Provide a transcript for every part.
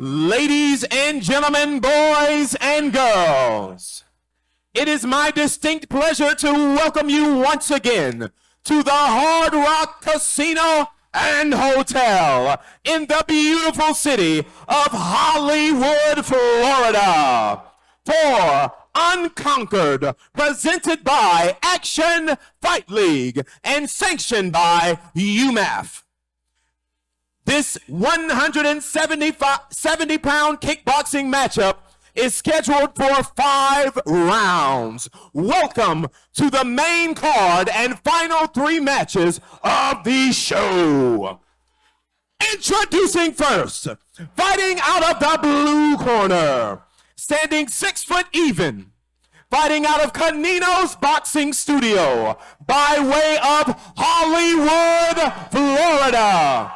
Ladies and gentlemen, boys and girls, it is my distinct pleasure to welcome you once again to the Hard Rock Casino and Hotel in the beautiful city of Hollywood, Florida, for Unconquered, presented by Action Fight League and sanctioned by UMAF. This 170-pound kickboxing matchup is scheduled for 5 rounds. Welcome to the main card and final 3 matches of the show. Introducing first, fighting out of the blue corner, standing 6 foot even, fighting out of Canino's Boxing Studio by way of Hollywood, Florida.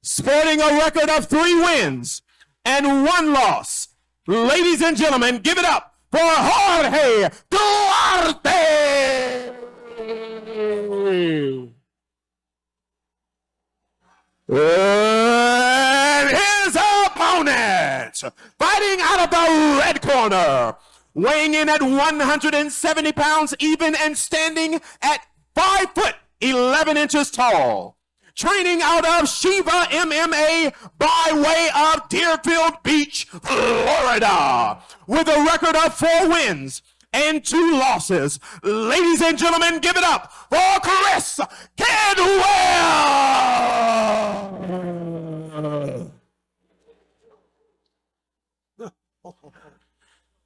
Sporting a record of 3 wins and 1 loss. Ladies and gentlemen, give it up for Jorge Duarte! And his opponent, fighting out of the red corner, weighing in at 170 pounds even and standing at 5 foot 11 inches tall. Training out of Shiva MMA by way of Deerfield Beach, Florida, with a record of 4 wins and 2 losses. Ladies and gentlemen, give it up for Chris Kidwell!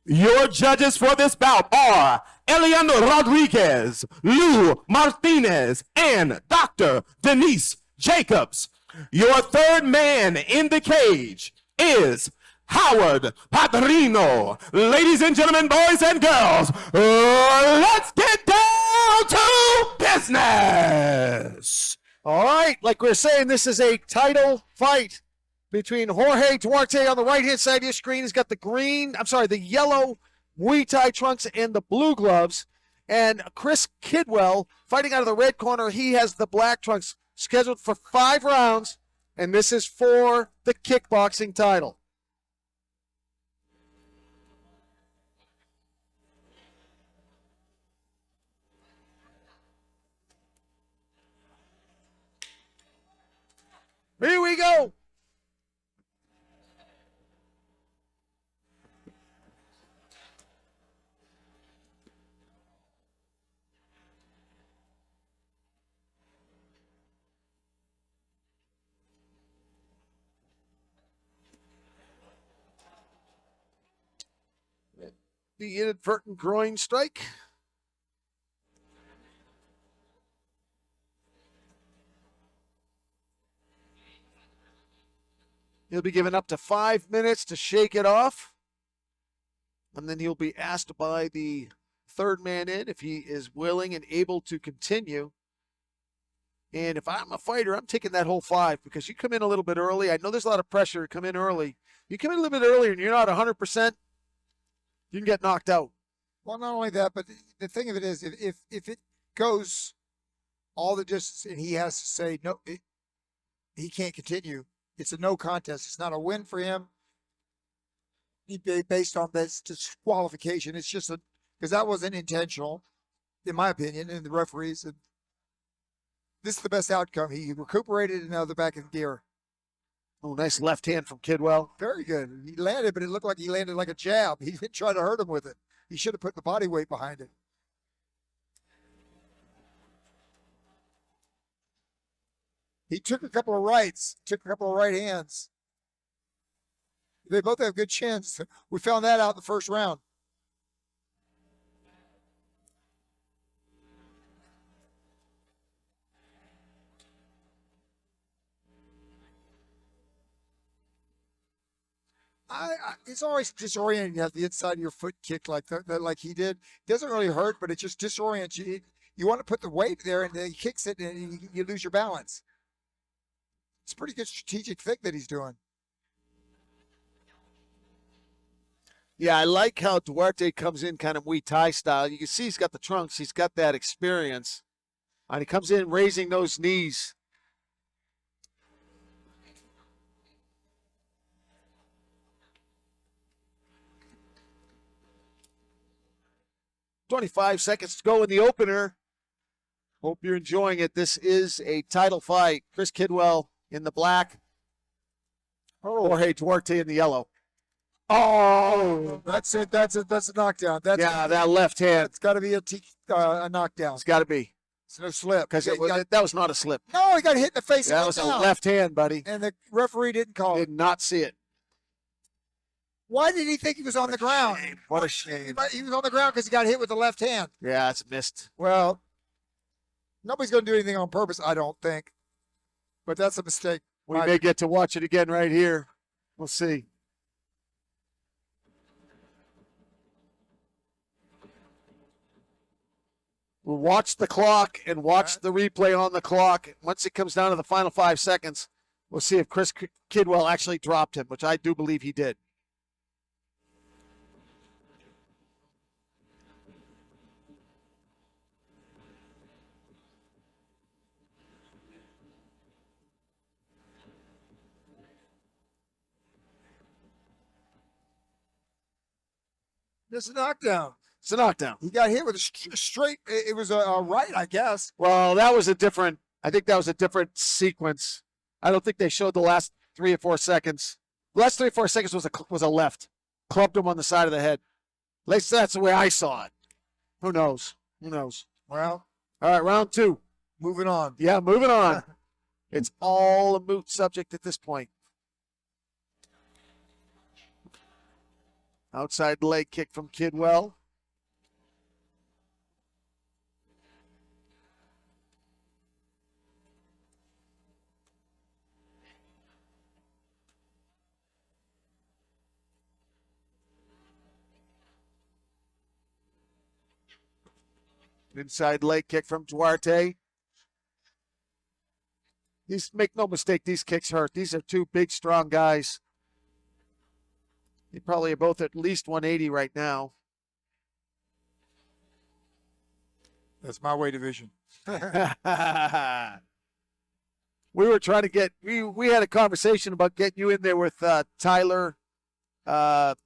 Your judges for this bout are Elian Rodriguez, Lou Martinez, and Dr. Denise Jacobs. Your third man in the cage is Howard Padrino. Ladies and gentlemen, boys and girls, let's get down to business. All right, like we're saying, this is a title fight between Jorge Duarte on the right-hand side of your screen. He's got the yellow Muay Thai trunks and the blue gloves. And Chris Kidwell fighting out of the red corner. He has the black trunks, scheduled for 5 rounds. And this is for the kickboxing title. Here we go. The inadvertent groin strike. He'll be given up to 5 minutes to shake it off. And then he'll be asked by the third man in if he is willing and able to continue. And if I'm a fighter, I'm taking that whole 5 because you come in a little bit early. I know there's a lot of pressure to come in early. You come in a little bit earlier and you're not 100%, you can get knocked out. Well, not only that, but the thing of it is, if it goes all the distance and he has to say no, he can't continue. It's a no contest. It's not a win for him. Based on this disqualification, it's just because that wasn't intentional, in my opinion, and the referees. And this is the best outcome. He recuperated and now they're back in gear. Oh, nice left hand from Kidwell. Very good. He landed, but it looked like he landed like a jab. He didn't try to hurt him with it. He should have put the body weight behind it. He took a couple of rights, took a couple of right hands. They both have good chins. We found that out in the first round. It's always disorienting to have the inside of your foot kicked like that, like he did. It doesn't really hurt, but it just disorients you. You want to put the weight there, and then he kicks it, and you lose your balance. It's a pretty good strategic thing that he's doing. Yeah, I like how Duarte comes in kind of Muay Thai style. You can see he's got the trunks. He's got that experience. And he comes in raising those knees. 25 seconds to go in the opener. Hope you're enjoying it. This is a title fight. Chris Kidwell in the black. Jorge Duarte in the yellow. Oh, that's it. That's a knockdown. That left hand. It's got to be a knockdown. It's got to be. It's no slip. Because that was not a slip. No, he got hit in the face. That was a left hand, buddy. And the referee didn't call it. Did not see it. Why did he think he was on the ground? What a shame. He was on the ground because he got hit with the left hand. Yeah, it's missed. Well, nobody's going to do anything on purpose, I don't think. But that's a mistake. We may get to watch it again right here. We'll see. We'll watch the clock and watch the replay on the clock. Once it comes down to the final 5 seconds, we'll see if Chris Kidwell actually dropped him, which I do believe he did. This is a knockdown. It's a knockdown. He got hit with a straight. It was a right, I guess. Well, I think that was a different sequence. I don't think they showed the last 3 or 4 seconds. The last 3 or 4 seconds was a left. Clubbed him on the side of the head. At least that's the way I saw it. Who knows? Well, all right, round 2. Moving on. Yeah, moving on. It's all a moot subject at this point. Outside leg kick from Kidwell. Inside leg kick from Duarte. Make no mistake, these kicks hurt. These are two big, strong guys. They probably are both at least 180 right now. That's my weight division. We were trying to get, we had a conversation about getting you in there with Tyler, what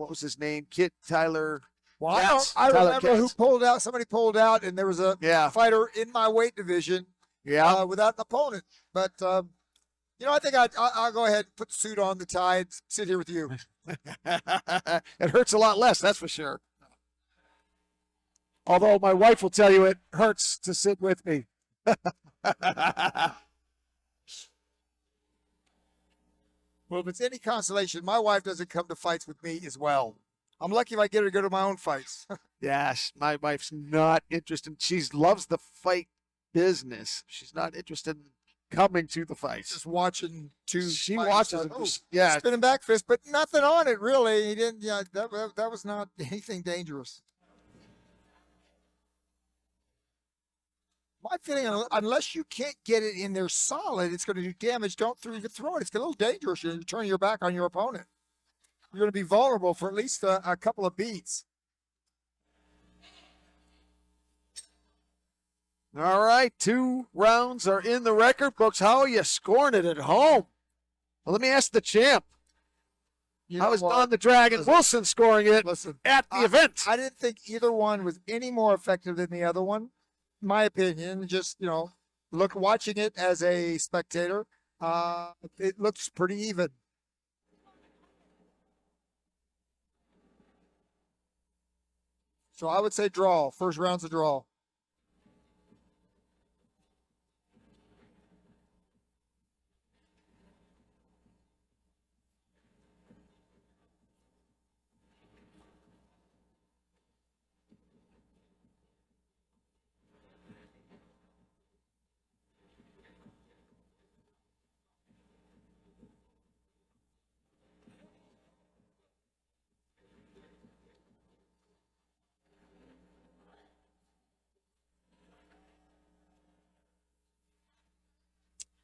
was his name? Tyler. Well, I remember who pulled out. Somebody pulled out, and there was a fighter in my weight division without an opponent. But, I think I'll go ahead and put the suit on, the tie, and sit here with you. It hurts a lot less, that's for sure. Although my wife will tell you it hurts to sit with me. Well, if it's any consolation, my wife doesn't come to fights with me as well. I'm lucky if I get her to go to my own fights. Yes, my wife's not interested. She loves the fight business. She's not interested in coming to the fights. Just watching two. She watches it. Spinning back fist, but nothing on it really. He didn't. Yeah, that was not anything dangerous. My feeling, unless you can't get it in there solid, it's going to do damage. Don't even throw it. It's a little dangerous. You're turning your back on your opponent. You're going to be vulnerable for at least a couple of beats. All right, 2 rounds are in the record books. How are you scoring it at home? Well, let me ask the champ. How is Don the Dragon Wilson scoring it at the event? I didn't think either one was any more effective than the other one. My opinion, just, watching it as a spectator, it looks pretty even. So I would say draw. First round's a draw.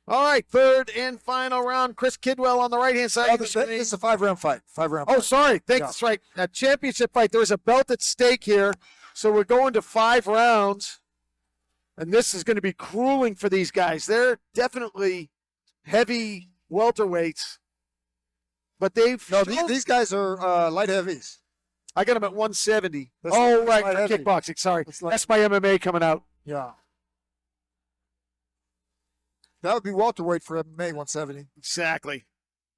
All right, third and final round. Chris Kidwell on the right-hand side of the screen. This is a 5-round fight. 5-round fight. Oh, sorry. That's right. A championship fight. There is a belt at stake here. So we're going to 5 rounds. And this is going to be grueling for these guys. They're definitely heavy welterweights. But these guys are light heavies. I got him at 170. That's Right, light for heavy. kickboxing. Sorry. That's light- That's my MMA coming out. Yeah. That would be welterweight for MMA 170. Exactly.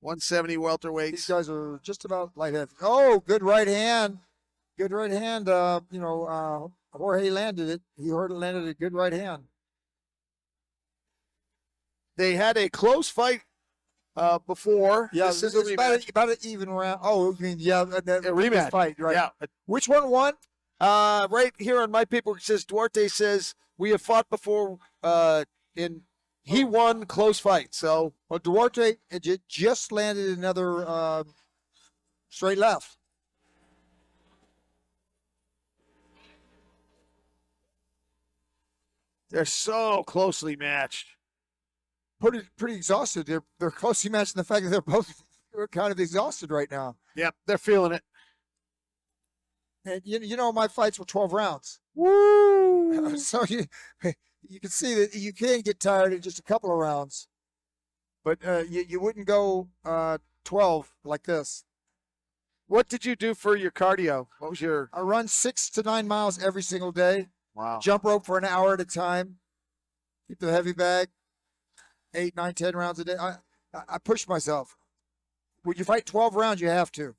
170 These welterweights. guys are just about light heavy. Oh, good right hand. Good right hand. Jorge landed it. He landed a good right hand. They had a close fight before. Yeah, This is it's a rematch. about an even round. Oh, you mean, yeah, that A rematch. fight, right? Yeah. Which one won? Right here on my paper, it says Duarte says we have fought before. He won close fight. So Well, Duarte just landed another straight left. they're so closely matched. Pretty exhausted. They're closely matched in the fact that they're both kind of exhausted right now. Yep, they're feeling it. And you know my fights were 12 rounds. Woo! So you can see that you can get tired in just a couple of rounds, but you wouldn't go 12 like this. What did you do for your cardio? What was your? I run 6 to 9 miles every single day. Wow. Jump rope for an hour at a time. Keep the heavy bag. 8, 9, 10 rounds a day. I push myself. When you fight 12 rounds, you have to.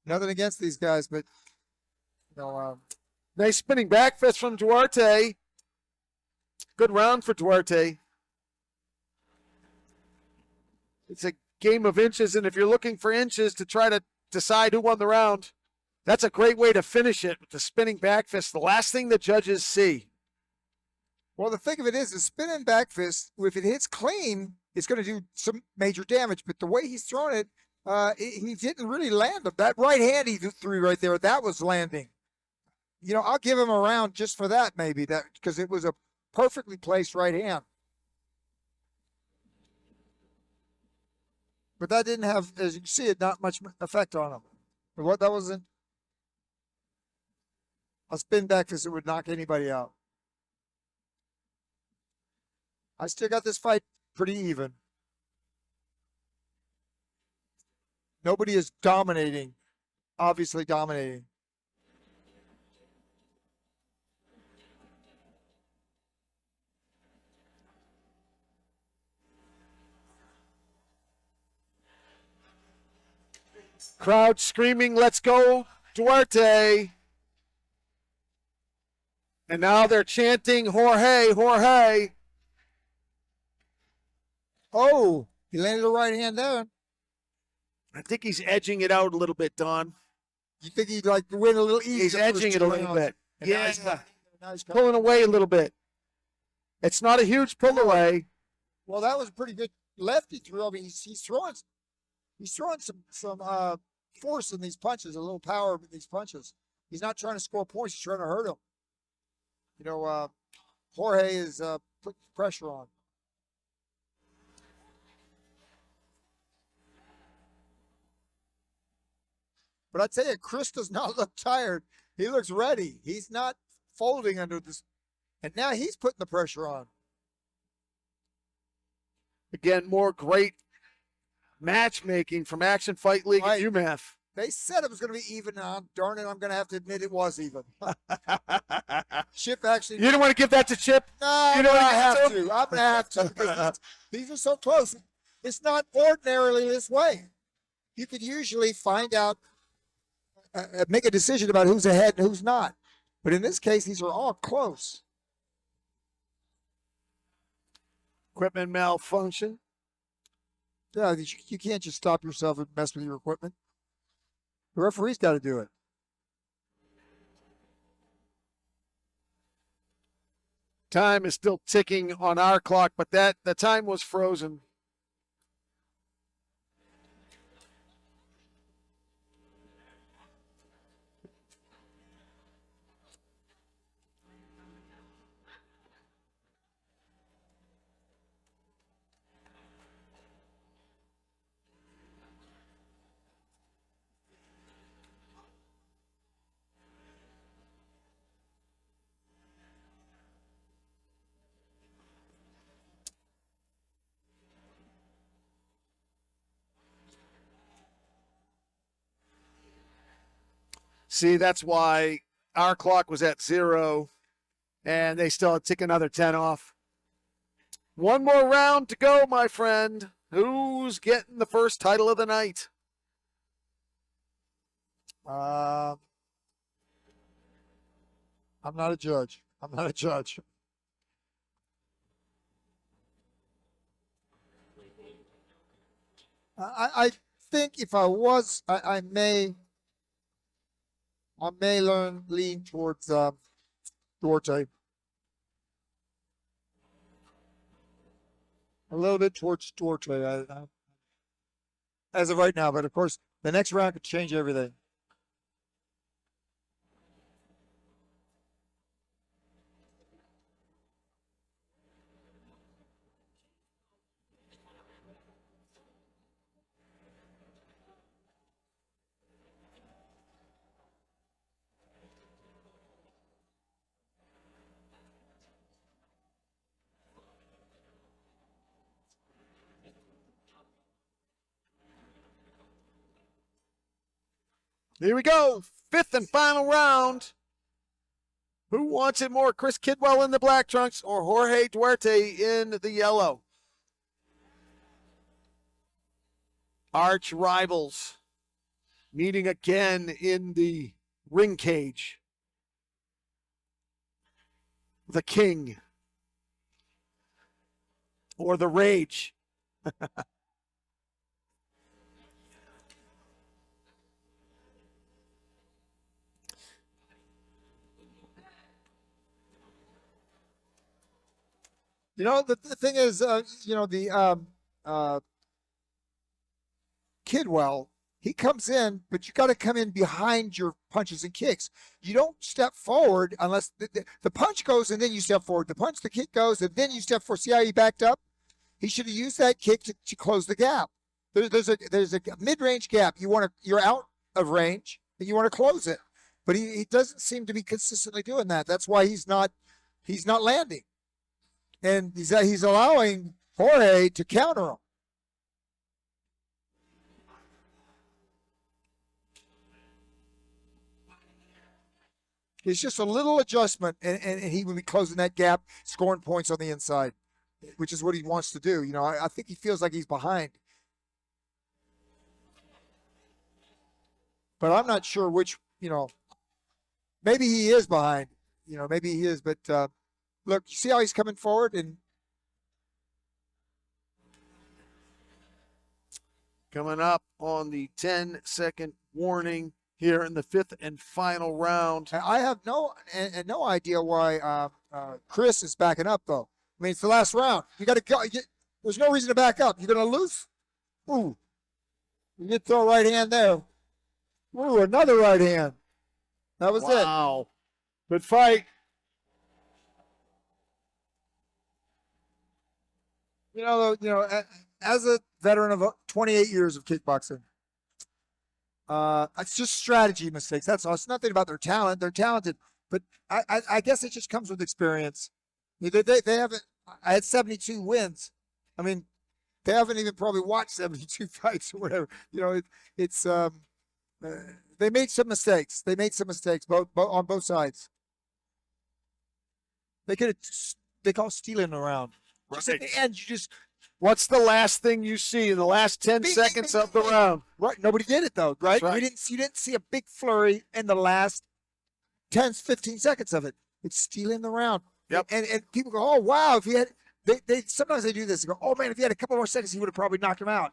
Nothing against these guys, but Nice spinning back fist from Duarte. Good round for Duarte. It's a game of inches, and if you're looking for inches to try to decide who won the round, that's a great way to finish it with the spinning back fist. The last thing the judges see. well, the thing of it is, the spinning back fist, if it hits clean, it's going to do some major damage. But the way he's thrown it, he didn't really land him. That right hand he threw right there, that was landing. I'll give him a round just for that, maybe, that because it was a perfectly placed right hand. But that didn't have, as you can see, it not much effect on him. But what that wasn't a spin back fist that would knock anybody out. I still got this fight pretty even. Nobody is dominating, obviously dominating. Crowd screaming, "Let's go, Duarte." And now they're chanting, "Jorge, Jorge." Oh, he landed a right hand there. I think he's edging it out a little bit, Don. You think he'd like to win a little easier? He's edging it a little bit. And now Yeah. he's coming. Now he's coming. Pulling away a little bit. It's not a huge pull away. Well, that was a pretty good left he threw. I mean, he's throwing some force in these punches, a little power in these punches. He's not trying to score points. He's trying to hurt him. Jorge is putting pressure on. But I tell you, Chris does not look tired. He looks ready. He's not folding under this. And now he's putting the pressure on. Again, more great matchmaking from Action Fight League Right. at UMass. They said it was going to be even. Darn it, I'm going to have to admit it was even. Chip actually. You didn't want to give that to Chip? No, You know what I I have have to. I'm going to have to. Because these are so close. It's not ordinarily this way. You could usually find out, make a decision about who's ahead and who's not. But in this case, these are all close. Equipment malfunction. Yeah, you can't just stop yourself and mess with your equipment. The referee's got to do it. Time is still ticking on our clock, but the time was frozen. See, that's why our clock was at 0, and they still had to take another 10 off. One more round to go, my friend. Who's getting the first title of the night? I'm not a judge. I'm not a judge. I think if I was, I may lean towards Duarte. A little bit towards Duarte as of right now, but of course the next round could change everything. Here we go. 5th and final round. Who wants it more? Chris Kidwell in the black trunks or Jorge Duarte in the yellow? Arch rivals meeting again in the ring cage. The King or the Rage. You know, the thing is, Kidwell, he comes in, but you got to come in behind your punches and kicks. You don't step forward unless the punch goes and then you step forward. The kick goes, and then you step forward. See how he backed up? He should have used that kick to close the gap. There's a mid-range gap. You're out of range, and you want to close it. But he doesn't seem to be consistently doing that. That's why he's not landing. And he's allowing Jorge to counter him. It's just a little adjustment, and he will be closing that gap, scoring points on the inside, which is what he wants to do. You know, I think he feels like he's behind. But I'm not sure which, maybe he is behind. Maybe he is. But look, you see how he's coming forward? And coming up on the 10-second warning here in the 5th and final round. I have no idea why Chris is backing up, though. I mean, it's the last round. You got to go. There's no reason to back up. You're going to lose. Ooh. You did throw a right hand there. Ooh, another right hand. That was it. Wow. Good fight. As a veteran of 28 years of kickboxing, it's just strategy mistakes. That's all. It's nothing about their talent. They're talented, but I guess it just comes with experience. They haven't. I had 72 wins. I mean, they haven't even probably watched 72 fights or whatever. They made some mistakes. Both on both sides. They call stealing around. Just at the end, What's the last thing you see in the last 10 seconds of the round? Right. Nobody did it, though, right? Right. You didn't see a big flurry in the last 10, 15 seconds of it. It's stealing the round. Yep. And people go, oh, wow. If he had, sometimes they do this. They go, oh, man, if he had a couple more seconds, he would have probably knocked him out.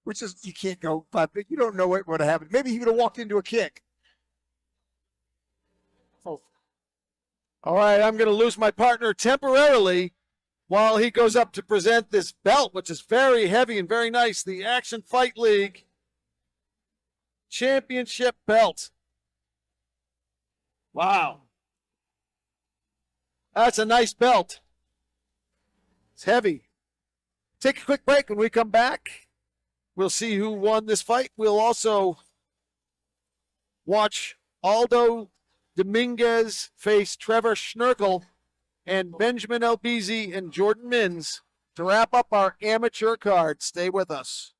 Which is, you can't go, but you don't know what would have happened. Maybe he would have walked into a kick. Oh. All right, I'm going to lose my partner temporarily while he goes up to present this belt, which is very heavy and very nice. The Action Fight League Championship belt. Wow. That's a nice belt. It's heavy. Take a quick break. When we come back, we'll see who won this fight. We'll also watch Aldo Dominguez face Trevor Schnurkel and Benjamin Albizi and Jordan Mins to wrap up our amateur card. Stay with us.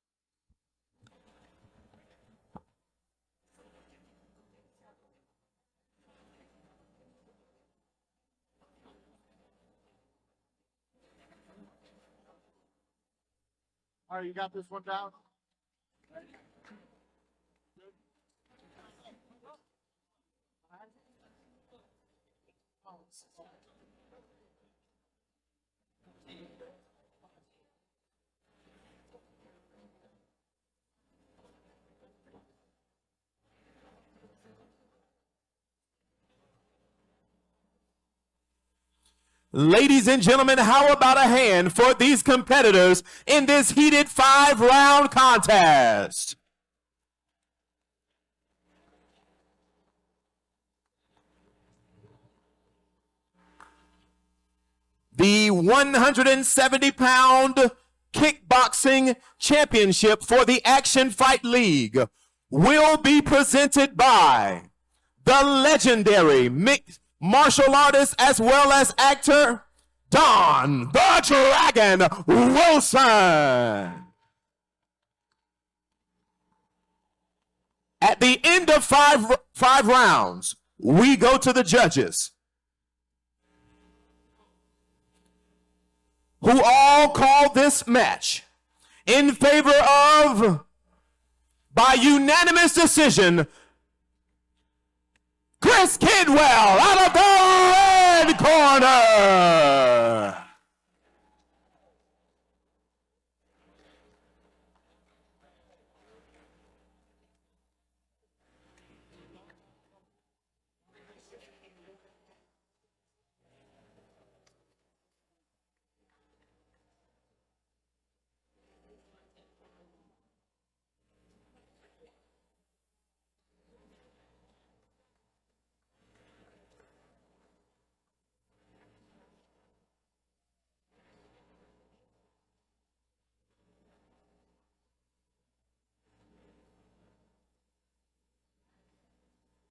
All right, you got this one down? Ladies and gentlemen, how about a hand for these competitors in this heated 5-round contest? The 170-pound kickboxing championship for the Action Fight League will be presented by the legendary mixed martial artist as well as actor, Don the Dragon Wilson. At the end of five rounds, we go to the judges, who all call this match in favor of, by unanimous decision, Chris Kidwell out of the red corner.